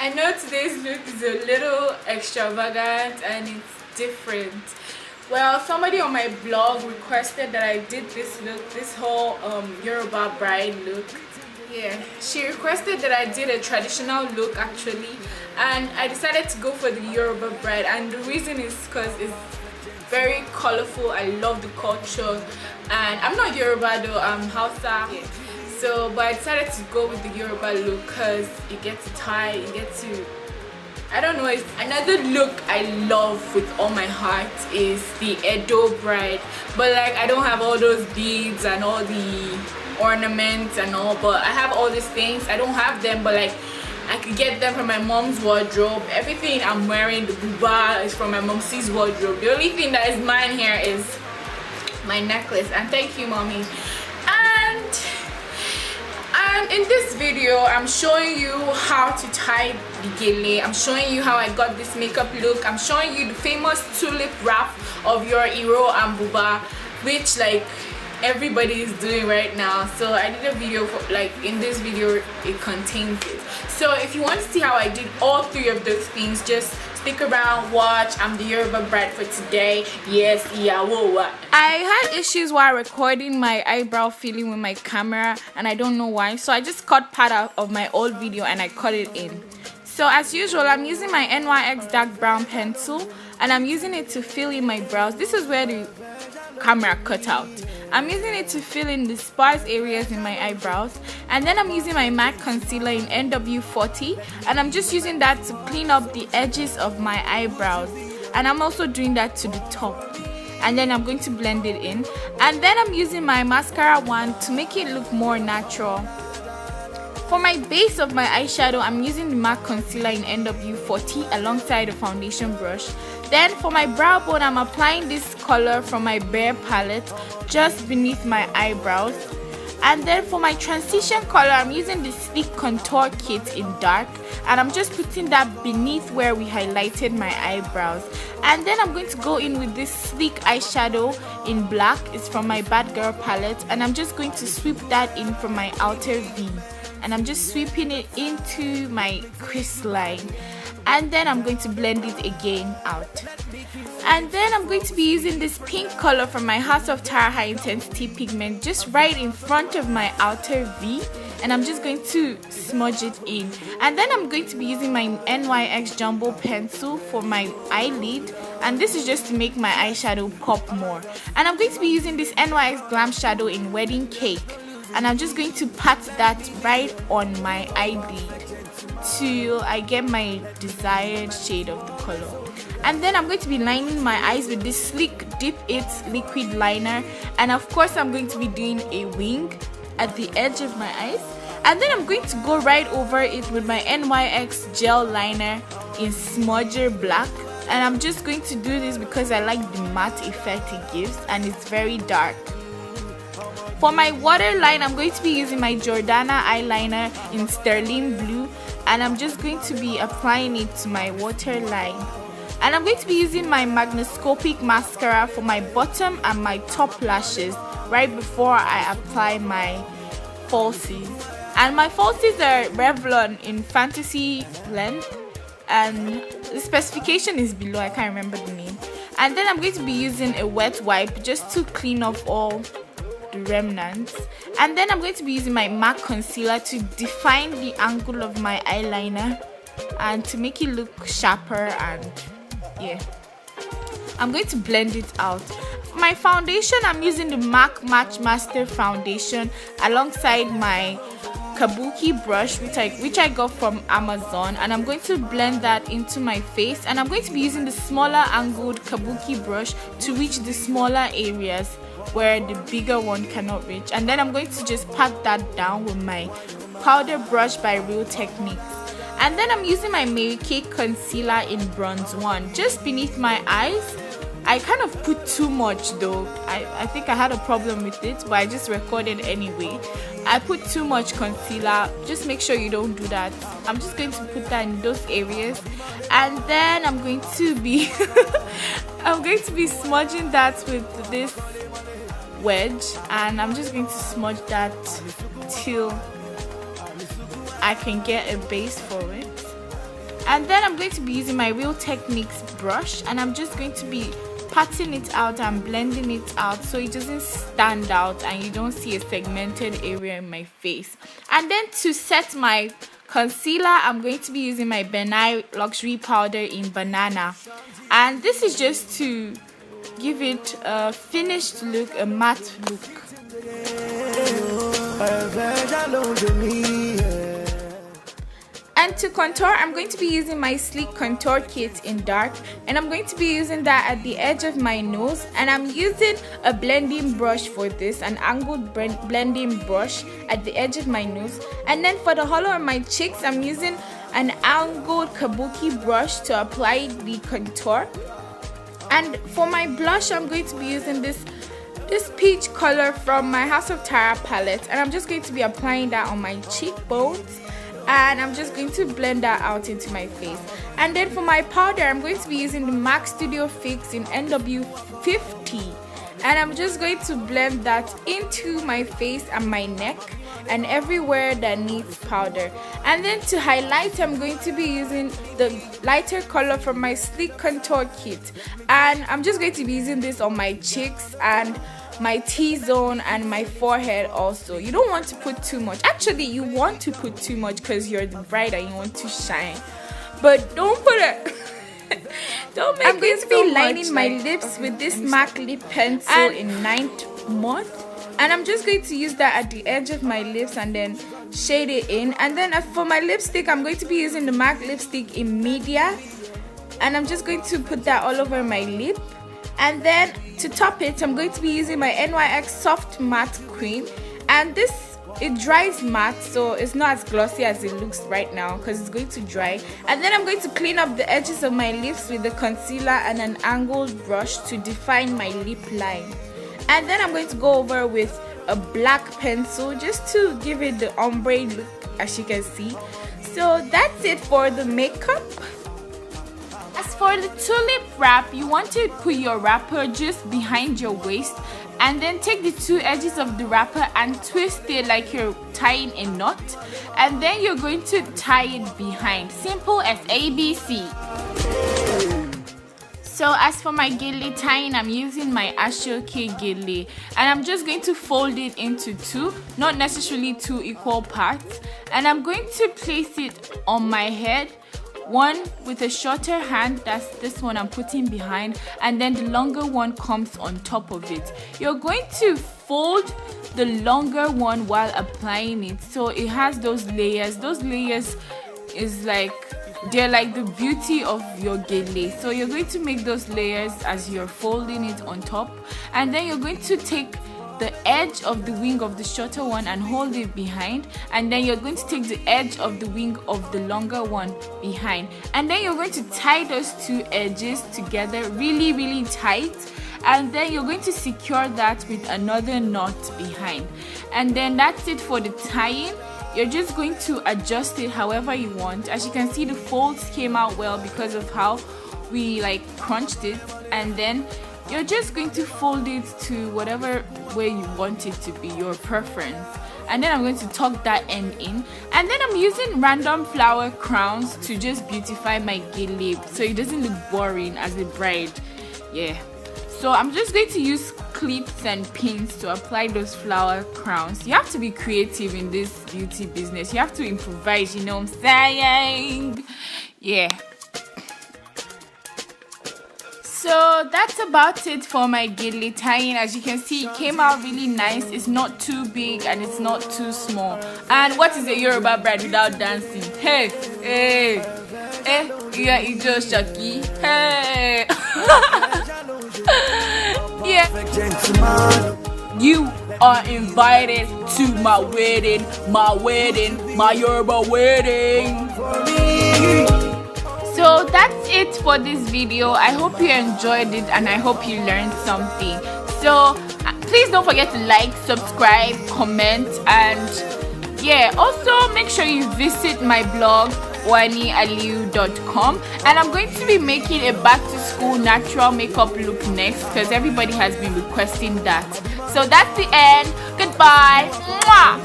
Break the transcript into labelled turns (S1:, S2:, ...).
S1: I know today's look is a little extravagant and it's different. Well, somebody on my blog requested that I did this look, this whole Yoruba bride look. Yeah, she requested that I did a traditional look actually, and I decided to go for the Yoruba bride, and the reason is because it's very colorful. I love the culture, and I'm not Yoruba though, I'm Hausa. Yeah. So, but I decided to go with the Yoruba look because you get to tie, you get to, I don't know, it's another look I love with all my heart is the Edo bride. But like, I don't have all those beads and all the ornaments and all, but I have all these things. I don't have them, but like, I could get them from my mom's wardrobe. Everything I'm wearing, the buba, is from my mom's wardrobe. The only thing that is mine here is my necklace, and thank you, mommy. And in this video, I'm showing you how to tie the gele. I'm showing you how I got this makeup look. I'm showing you the famous tulip wrap of your Iro and buba, which like everybody is doing right now. So I did a video for, like, in this video it contains it. So if you want to see how I did all three of those things, just stick around, watch. I'm the Yoruba bride for today. Yes, yeah, whoa. I had issues while recording my eyebrow filling with my camera, and I don't know why. So I just cut part out of my old video and I cut it in. So as usual, I'm using my NYX dark brown pencil, and I'm using it to fill in my brows. This is where the camera cut out. I'm using it to fill in the sparse areas in my eyebrows, and then I'm using my MAC concealer in NW40, and I'm just using that to clean up the edges of my eyebrows, and I'm also doing that to the top, and then I'm going to blend it in, and then I'm using my mascara wand to make it look more natural. For my base of my eyeshadow, I'm using the MAC concealer in NW40 alongside a foundation brush. Then for my brow bone, I'm applying this color from my Bare palette just beneath my eyebrows. And then for my transition color, I'm using the Sleek Contour Kit in dark, and I'm just putting that beneath where we highlighted my eyebrows. And then I'm going to go in with this sleek eyeshadow in black. It's from my Bad Girl palette, and I'm just going to sweep that in from my outer V. And I'm just sweeping it into my crease line, and then I'm going to blend it again out. And then I'm going to be using this pink color from my House of Tara High Intensity Pigment just right in front of my outer V, and I'm just going to smudge it in. And then I'm going to be using my NYX Jumbo Pencil for my eyelid, and this is just to make my eyeshadow pop more. And I'm going to be using this NYX Glam Shadow in Wedding Cake, and I'm just going to pat that right on my eyelid till I get my desired shade of the color. And then I'm going to be lining my eyes with this Sleek Dip It liquid liner, and of course I'm going to be doing a wing at the edge of my eyes. And then I'm going to go right over it with my NYX gel liner in Smudger Black, and I'm just going to do this because I like the matte effect it gives, and it's very dark. For my waterline, I'm going to be using my Jordana eyeliner in Sterling Blue, and I'm just going to be applying it to my waterline. And I'm going to be using my Magnascopic mascara for my bottom and my top lashes right before I apply my falsies. And my falsies are Revlon in Fantasy Length, and the specification is below, I can't remember the name. And then I'm going to be using a wet wipe just to clean off all the remnants. And then I'm going to be using my MAC concealer to define the angle of my eyeliner and to make it look sharper, and yeah, I'm going to blend it out. For my foundation, I'm using the MAC Match Master foundation alongside my Kabuki brush, which I got from Amazon, and I'm going to blend that into my face. And I'm going to be using the smaller angled Kabuki brush to reach the smaller areas where the bigger one cannot reach. And then I'm going to just pat that down with my powder brush by Real Techniques. And then I'm using my Mary Kay concealer in Bronze 1 just beneath my eyes. I kind of put too much though. I think I had a problem with it, but I just recorded anyway. I put too much concealer. Just make sure you don't do that. I'm just going to put that in those areas, and then I'm going to be smudging that with this wedge, and I'm just going to smudge that till I can get a base for it. And then I'm going to be using my Real Techniques brush, and I'm just going to be patting it out and blending it out so it doesn't stand out and you don't see a segmented area in my face. And then to set my concealer, I'm going to be using my Benai Luxury Powder in Banana, and this is just to give it a finished look, a matte look. And to contour, I'm going to be using my Sleek Contour Kit in dark, and I'm going to be using that at the edge of my nose, and I'm using a blending brush for this, an angled blending brush at the edge of my nose. And then for the hollow of my cheeks, I'm using an angled kabuki brush to apply the contour. And for my blush, I'm going to be using this peach color from my House of Tara palette, and I'm just going to be applying that on my cheekbones, and I'm just going to blend that out into my face. And then for my powder, I'm going to be using the MAC Studio Fix in NW50, and I'm just going to blend that into my face and my neck and everywhere that needs powder. And then to highlight, I'm going to be using the lighter color from my Sleek Contour Kit, and I'm just going to be using this on my cheeks and my T-zone and my forehead also. You don't want to put too much. Actually, you want to put too much because you're the bride and you want to shine, but don't put it. Don't make. I'm going to be lining my lips with this MAC lip pencil in 9th month, and I'm just going to use that at the edge of my lips and then shade it in. And then for my lipstick, I'm going to be using the MAC lipstick in Media, and I'm just going to put that all over my lip. And then to top it, I'm going to be using my NYX Soft Matte Cream, and it dries matte, so it's not as glossy as it looks right now because it's going to dry. And then I'm going to clean up the edges of my lips with the concealer and an angled brush to define my lip line. And then I'm going to go over with a black pencil just to give it the ombre look, as you can see. So that's it for the makeup. As for the tulip wrap, you want to put your wrapper just behind your waist, and then take the two edges of the wrapper and twist it like you're tying a knot, and then you're going to tie it behind. Simple as ABC. So as for my gele tying, I'm using my Ashoke gele, and I'm just going to fold it into two, not necessarily two equal parts, and I'm going to place it on my head, one with a shorter hand, that's this one I'm putting behind, and then the longer one comes on top of it. You're going to fold the longer one while applying it, so it has those layers. Those layers is like, they're like the beauty of your gele. So you're going to make those layers as you're folding it on top, and then you're going to take the edge of the wing of the shorter one and hold it behind, and then you're going to take the edge of the wing of the longer one behind, and then you're going to tie those two edges together really tight, and then you're going to secure that with another knot behind. And then that's it for the tying. You're just going to adjust it however you want. As you can see, the folds came out well because of how we like crunched it, and then you're just going to fold it to whatever way you want it to be, your preference. And then I'm going to tuck that end in, and then I'm using random flower crowns to just beautify my gele so it doesn't look boring as a bride. Yeah, so I'm just going to use clips and pins to apply those flower crowns. You have to be creative in this beauty business. You have to improvise, you know what I'm saying? Yeah. So that's about it for my gele tying. As you can see, it came out really nice. It's not too big and it's not too small. And what is a Yoruba bride without dancing? Hey, hey, hey, yeah, it's just Shaki. Hey. Yeah. You are invited to my wedding, my Yoruba wedding. So that's it for this video. I hope you enjoyed it and I hope you learned something. So please don't forget to like, subscribe, comment, and yeah, also make sure you visit my blog wanialiu.com, and I'm going to be making a back to school natural makeup look next because everybody has been requesting that. So that's the end. Goodbye. Mwah!